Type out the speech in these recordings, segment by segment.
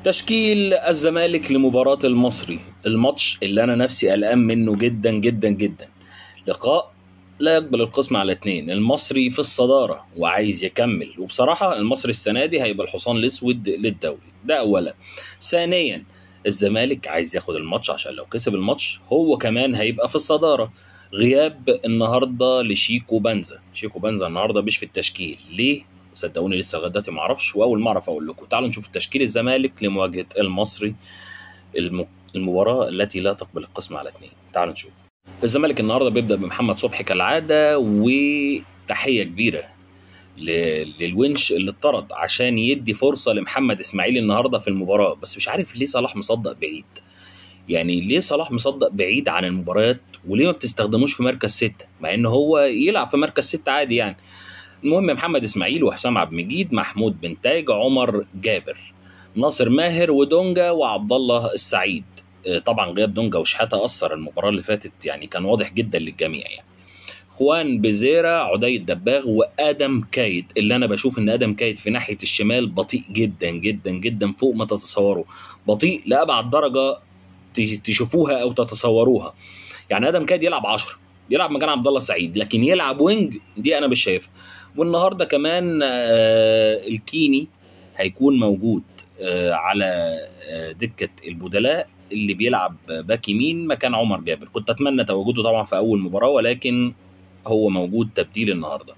تشكيل الزمالك لمباراة المصري، الماتش اللي أنا نفسي قلقان منه جدا جدا جدا. لقاء لا يقبل القسم على اتنين، المصري في الصدارة وعايز يكمل، وبصراحة المصري السنة دي هيبقى الحصان الأسود للدوري، ده أولا. ثانيا الزمالك عايز ياخد الماتش عشان لو كسب الماتش هو كمان هيبقى في الصدارة. غياب النهارده لشيكو بنزا، شيكو بنزا النهارده مش في التشكيل، ليه؟ صدقوني لسه لغايه دلوقتي ما اعرفش، واول ما اعرف اقول لكم. تعالوا نشوف تشكيل الزمالك لمواجهه المصري، المباراه التي لا تقبل القسم على اثنين. تعالوا نشوف. الزمالك النهارده بيبدا بمحمد صبحي كالعاده، وتحيه كبيره للونش اللي اتطرد عشان يدي فرصه لمحمد اسماعيل النهارده في المباراه. بس مش عارف ليه صلاح مصدق بعيد، يعني ليه صلاح مصدق بعيد عن المباريات، وليه ما بتستخدموش في مركز 6 مع ان هو يلعب في مركز 6 عادي يعني. المهم محمد اسماعيل وحسام عبد المجيد، محمود بنتاج، عمر جابر، ناصر ماهر، ودونجا، وعبد الله السعيد. طبعا غياب دونجا وشحاته اثر المباراه اللي فاتت، يعني كان واضح جدا للجميع يعني. خوان بيزيرا، عدي الدباغ، وادم كايد، اللي انا بشوف ان ادم كايد في ناحيه الشمال بطيء جدا جدا جدا فوق ما تتصوروا، بطيء لابعد درجه تشوفوها او تتصوروها. يعني ادم كايد يلعب 10، يلعب مكان عبد الله السعيد، لكن يلعب وينج دي انا مش شايفها. والنهارده كمان الكيني هيكون موجود على دكه البدلاء، اللي بيلعب باك يمين مكان عمر جابر. كنت اتمنى تواجده طبعا في اول مباراه، ولكن هو موجود تبديل النهارده.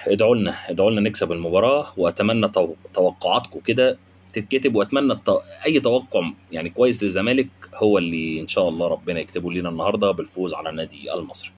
ادعوا لنا نكسب المباراه، واتمنى توقعاتكم كده تتكتب، واتمنى اي توقع يعني كويس للزمالك هو اللي ان شاء الله ربنا يكتبه لنا النهارده بالفوز على النادي المصري.